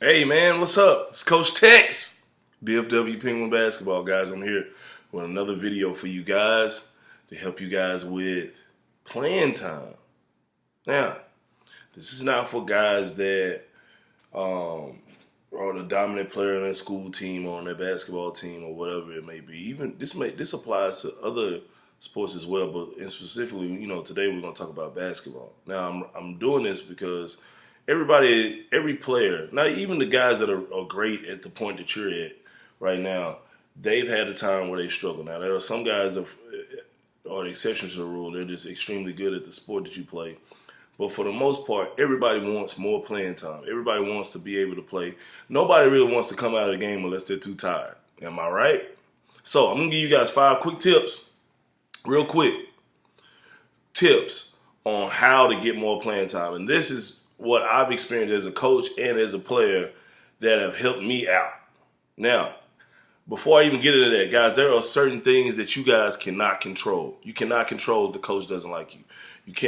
Hey man, what's up? It's Coach Tex, DFW Penguin Basketball, guys. I'm here with another video for you guys to help you guys with playing time. Now, this is not for guys that are the dominant player on their school team or on their basketball team or whatever it may be. Even this applies to other sports as well, but specifically, today we're going to talk about basketball. Now, I'm doing this because every player, not even the guys that are great at the point that you're at right now, they've had a time where they struggle. Now, there are some guys that are the exceptions to the rule. They're just extremely good at the sport that you play. But for the most part, everybody wants more playing time. Everybody wants to be able to play. Nobody really wants to come out of the game unless they're too tired. Am I right? So I'm going to give you guys 5 quick tips, real quick, tips on how to get more playing time. And this is what I've experienced as a coach and as a player that have helped me out. Now, before I even get into that, guys, there are certain things that you guys cannot control. You cannot control if the coach doesn't like you.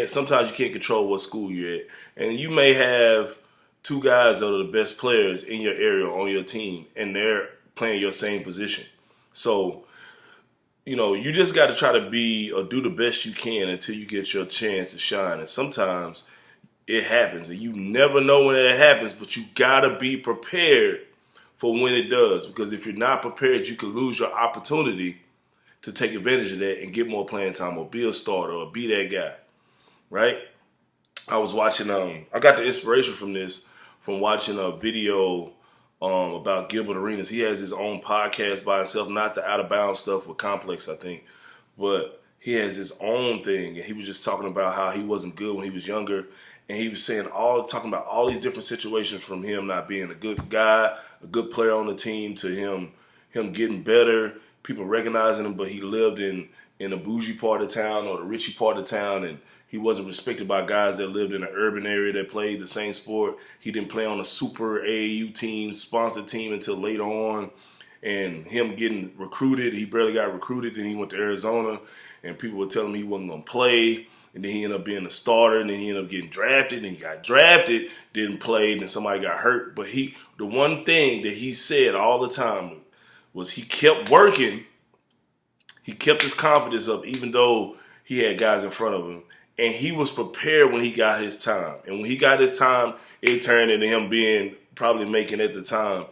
Sometimes you can't control what school you're at. And you may have 2 guys that are the best players in your area on your team, and they're playing your same position. So, you just got to try to be or do the best you can until you get your chance to shine. And sometimes it happens, and you never know when it happens, but you got to be prepared for when it does. Because if you're not prepared, you could lose your opportunity to take advantage of that and get more playing time or be a starter or be that guy. Right? I was watching, I got the inspiration from this from watching a video about Gilbert Arenas. He has his own podcast by himself, not the Out of Bounds stuff with Complex, I think, but he has his own thing. And he was just talking about how he wasn't good when he was younger. And he was talking about all these different situations, from him not being a good guy, a good player on the team, to him getting better, people recognizing him, but he lived in a bougie part of town or the richy part of town, and he wasn't respected by guys that lived in an urban area that played the same sport. He didn't play on a super AAU team, sponsored team, until later on. And him getting recruited, he barely got recruited, and he went to Arizona, and people were telling him he wasn't going to play. And then he ended up being a starter, and then he ended up getting drafted, and he got drafted, didn't play, and then somebody got hurt. But the one thing that he said all the time was he kept working. He kept his confidence up, even though he had guys in front of him. And he was prepared when he got his time. And when he got his time, it turned into him probably making at the time,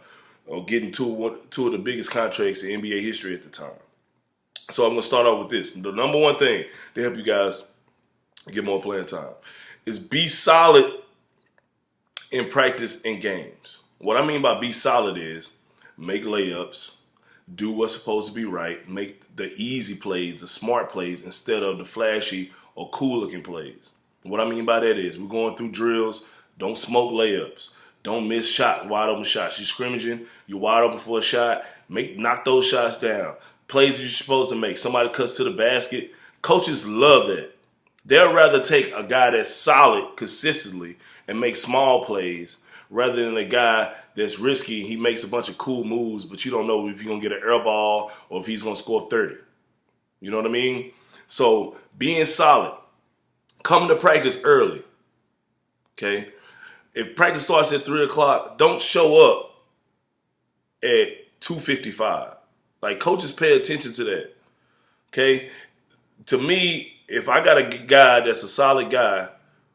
or getting two of the biggest contracts in NBA history at the time. So I'm going to start off with this. The number one thing to help you guys get more playing time is be solid in practice and games. What I mean by be solid is make layups, do what's supposed to be right, make the easy plays, the smart plays, instead of the flashy or cool-looking plays. What I mean by that is we're going through drills, don't smoke layups, don't miss wide open shots. You're scrimmaging, you're wide open for a shot, knock those shots down. Plays that you're supposed to make. Somebody cuts to the basket. Coaches love that. They'll rather take a guy that's solid consistently and make small plays rather than a guy that's risky. He makes a bunch of cool moves, but you don't know if you're going to get an air ball or if he's going to score 30. You know what I mean? So being solid, come to practice early. Okay? If practice starts at 3 o'clock, don't show up at 2:55. Like, coaches pay attention to that. Okay? To me, if I got a guy that's a solid guy,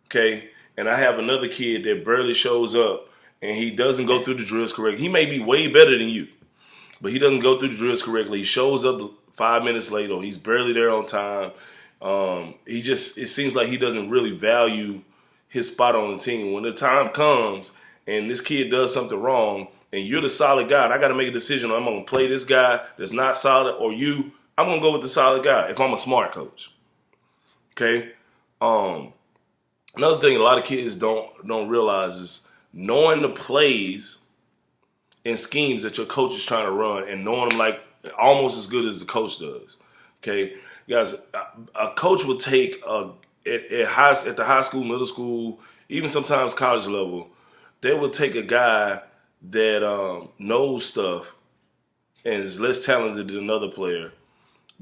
okay, and I have another kid that barely shows up and he doesn't go through the drills correctly, he may be way better than you, but he doesn't go through the drills correctly. He shows up 5 minutes late, or he's barely there on time. It seems like he doesn't really value his spot on the team. When the time comes and this kid does something wrong and you're the solid guy, and I got to make a decision, I'm going to play this guy that's not solid or you, I'm going to go with the solid guy if I'm a smart coach. Okay? Another thing a lot of kids don't realize is knowing the plays and schemes that your coach is trying to run, and knowing them like almost as good as the coach does. Okay? Guys, a coach will take at the high school, middle school, even sometimes college level, they will take a guy that knows stuff and is less talented than another player,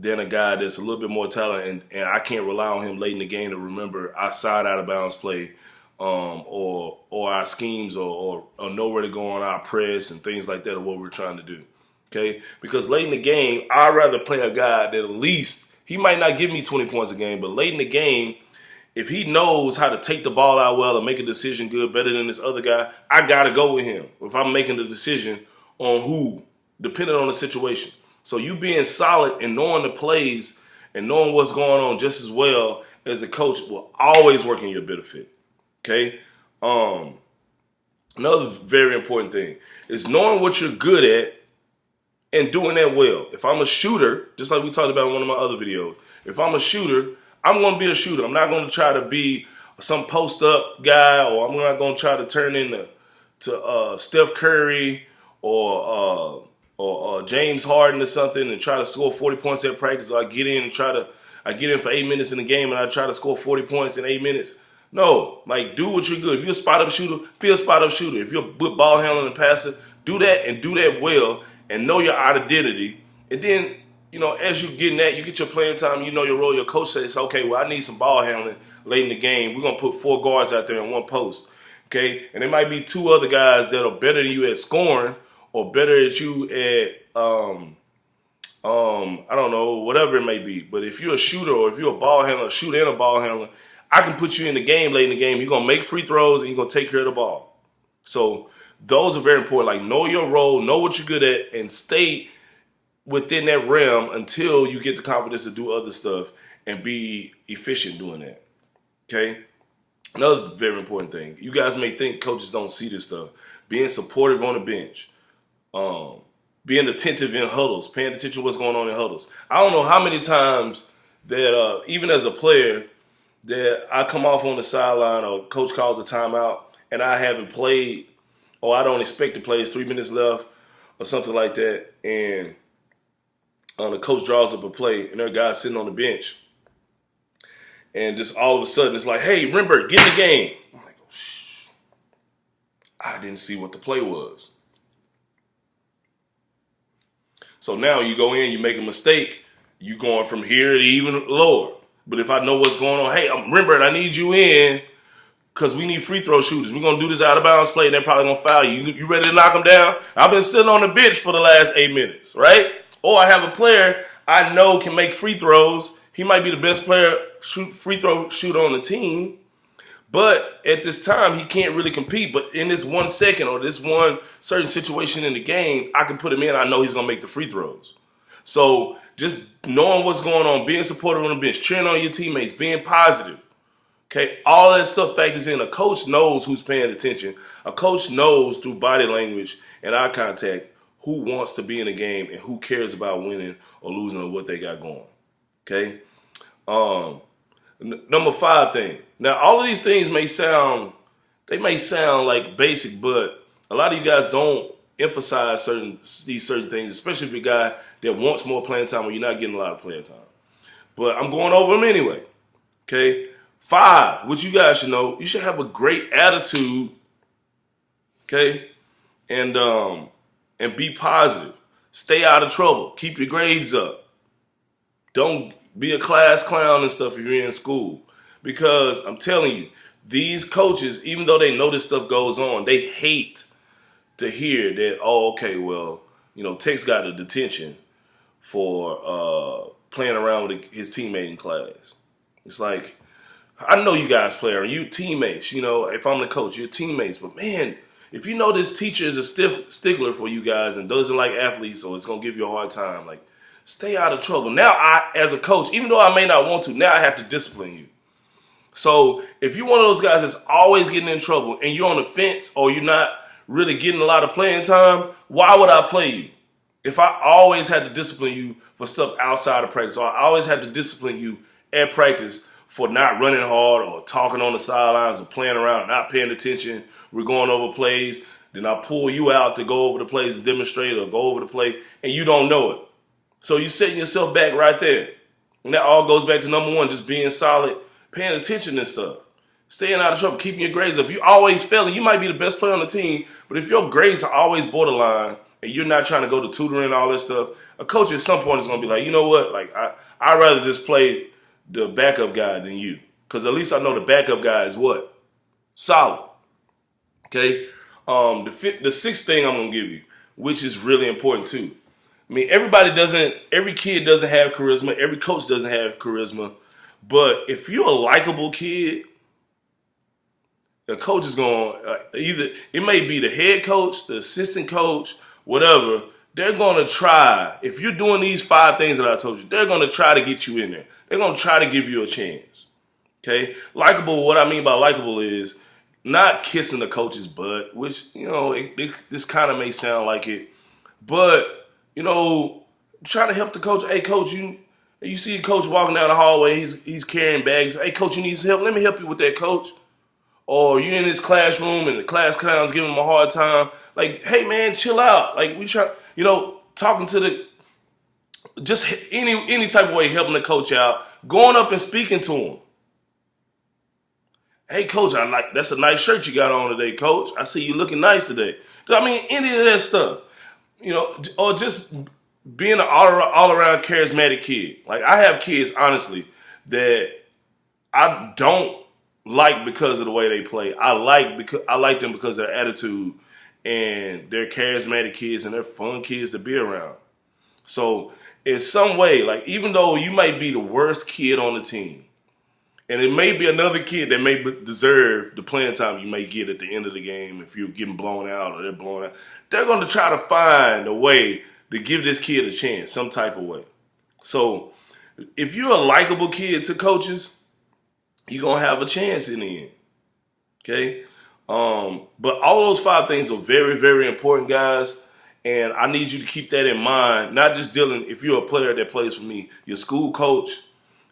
than a guy that's a little bit more talented, and I can't rely on him late in the game to remember outside out of bounds play, or our schemes or know where to go on our press and things like that or what we're trying to do. Okay? Because late in the game, I'd rather play a guy that at least, he might not give me 20 points a game, but late in the game, if he knows how to take the ball out well and make a decision good, better than this other guy, I got to go with him if I'm making the decision on who, depending on the situation. So you being solid and knowing the plays and knowing what's going on just as well as the coach will always work in your benefit. Okay? Another very important thing is knowing what you're good at and doing that well. If I'm a shooter, just like we talked about in one of my other videos, if I'm a shooter, I'm going to be a shooter. I'm not going to try to be some post-up guy, or I'm not going to try to turn into Steph Curry or James Harden or something and try to score 40 points at practice. Or I get in for 8 minutes in the game and I try to score 40 points in 8 minutes. No, like, do what you're good. If you're a spot-up shooter, be a spot-up shooter. If you're a good ball handler and passer, do that and do that well and know your identity. And then, you know, as you're getting that, you get your playing time, you know your role. Your coach says, okay, well, I need some ball handling late in the game. We're going to put 4 guards out there in one post, okay? And there might be 2 other guys that are better than you at scoring or better at you at, I don't know, whatever it may be. But if you're a shooter or if you're a ball handler, a shooter and a ball handler, I can put you in the game late in the game. You're going to make free throws and you're going to take care of the ball. So those are very important. Like, know your role, know what you're good at, and stay within that realm until you get the confidence to do other stuff and be efficient doing that. Okay? Another very important thing. You guys may think coaches don't see this stuff. Being supportive on the bench. Being attentive in huddles. Paying attention to what's going on in huddles. I don't know how many times that even as a player that I come off on the sideline or coach calls a timeout and I haven't played or I don't expect to play. It's 3 minutes left or something like that. And the coach draws up a play, and there are guys sitting on the bench. And just all of a sudden, it's like, hey, remember, get in the game. I'm like, oh, shh. I didn't see what the play was. So now you go in, you make a mistake, you going from here to even lower. But if I know what's going on, hey, remember, I need you in because we need free throw shooters. We're going to do this out of bounds play, and they're probably going to foul you. You ready to knock them down? I've been sitting on the bench for the last 8 minutes, right? Or I have a player I know can make free throws. He might be the best free throw shooter on the team. But at this time, he can't really compete. But in this 1 second or this one certain situation in the game, I can put him in. I know he's going to make the free throws. So just knowing what's going on, being supportive on the bench, cheering on your teammates, being positive. Okay, all that stuff factors in. A coach knows who's paying attention. A coach knows through body language and eye contact who wants to be in the game and who cares about winning or losing or what they got going. Okay? Number 5 thing. Now, all of these things may sound like basic, but a lot of you guys don't emphasize these certain things, especially if you're a guy that wants more playing time or you're not getting a lot of playing time. But I'm going over them anyway. Okay? 5, what you guys should know, you should have a great attitude. Okay? And be positive. Stay out of trouble. Keep your grades up. Don't be a class clown and stuff if you're in school. Because I'm telling you, these coaches, even though they know this stuff goes on, they hate to hear that, oh, okay, well, you know, Tex got a detention for playing around with his teammate in class. It's like, I know you guys play around. You teammates, you know, if I'm the coach, you're teammates. But, man, if you know this teacher is a stickler for you guys and doesn't like athletes, so it's going to give you a hard time, like, stay out of trouble. Now, I, as a coach, even though I may not want to, now I have to discipline you. So if you're one of those guys that's always getting in trouble and you're on the fence or you're not really getting a lot of playing time, why would I play you? If I always had to discipline you for stuff outside of practice, or I always had to discipline you at practice for not running hard or talking on the sidelines or playing around and not paying attention, we're going over plays, then I pull you out to go over the plays to demonstrate or go over the play, and you don't know it. So you're setting yourself back right there. And that all goes back to number 1, just being solid, paying attention and stuff. Staying out of trouble, keeping your grades up. If you're always failing, you might be the best player on the team, but if your grades are always borderline and you're not trying to go to tutoring and all that stuff, a coach at some point is going to be like, you know what, like I'd rather just play the backup guy than you. Because at least I know the backup guy is what? Solid. Okay. The sixth thing I'm gonna give you, which is really important too. I mean, every kid doesn't have charisma. Every coach doesn't have charisma. But if you're a likable kid, the coach is going either it may be the head coach, the assistant coach, whatever. They're going to try. If you're doing these 5 things that I told you, they're going to try to get you in there. They're going to try to give you a chance. Okay, likable. What I mean by likable is not kissing the coach's butt, which this kind of may sound like it, but trying to help the coach. Hey, coach, you see a coach walking down the hallway. He's carrying bags. Hey, coach, you need some help. Let me help you with that, coach. Or you in his classroom and the class clown's giving him a hard time. Like, hey man, chill out. Like we try, talking to just any type of way helping the coach out, going up and speaking to him. Hey coach, that's a nice shirt you got on today, coach. I see you looking nice today. I mean, any of that stuff, or just being an all around charismatic kid. Like I have kids, honestly, that I don't like because of the way they play. I like them because of their attitude, and they're charismatic kids and they're fun kids to be around. So in some way, like even though you might be the worst kid on the team, and it may be another kid that may deserve the playing time you may get at the end of the game if you're getting blown out or they're blown out, they're going to try to find a way to give this kid a chance, some type of way. So if you're a likable kid to coaches, you're going to have a chance in the end. Okay? But all those 5 things are very, very important, guys. And I need you to keep that in mind. Not just dealing, if you're a player that plays for me, your school coach,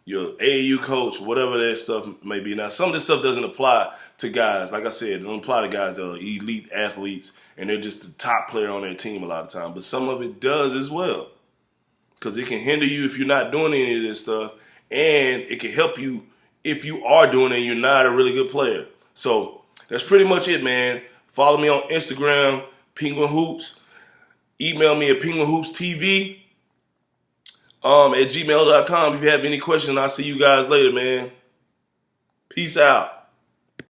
your AAU coach, whatever that stuff may be. Now, some of this stuff doesn't apply to guys. Like I said, it don't apply to guys that are elite athletes and they're just the top player on their team a lot of time. But some of it does as well. Because it can hinder you if you're not doing any of this stuff. And it can help you if you are doing it and you're not a really good player. So that's pretty much it, man. Follow me on Instagram, Penguinhoops. Email me at penguinhoopstv at gmail.com if you have any questions. I'll see you guys later, man. Peace out.